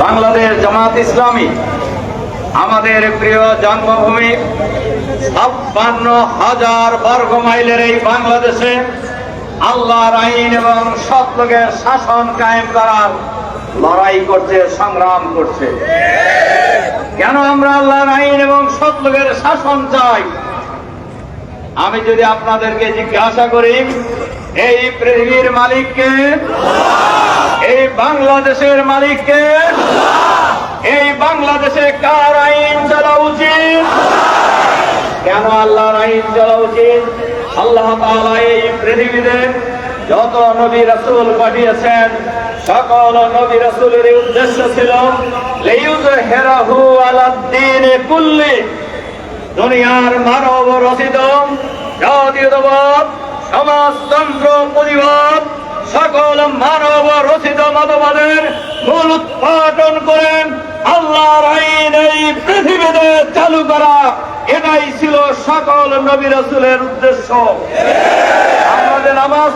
বাংলাদেশ জামাত ইসলামী আমাদের প্রিয় জন্মভূমি ৫৬,০০০ বর্গ মাইলের এই বাংলাদেশে আল্লাহর আইন এবং সৎ লোকের শাসন কায়েম করার লড়াই করছে, সংগ্রাম করছে। কেন আমরা আল্লাহর আইন এবং সৎ লোকের শাসন চাই? আমি যদি আপনাদেরকে জিজ্ঞাসা করি, এই পৃথিবীর মালিককে, এই বাংলাদেশের মালিককে, এই বাংলাদেশে কার আইন চলা উচিত? কেন আল্লাহর আইন চলা উচিত? আল্লাহ তাআলা এই পৃথিবীতে যত নবী রাসূল পাঠিয়েছেন, সকল নবী রাসূলের উদ্দেশ্য ছিল লিইয়ুযহিরাহু আলাদ-দীনি কুল্লি, দুনিয়ার মানব রচিত জাতীয়তাবাদ, সমাজতন্ত্র, পুঁজিবাদ, সকল মানব রচিত মতবাদের মূল উৎপাদন করেন আল্লাহর আইন এই পৃথিবীতে চালু করা। এটাই ছিল সকল নবী রাসূলের উদ্দেশ্য। আমাদের নামাজ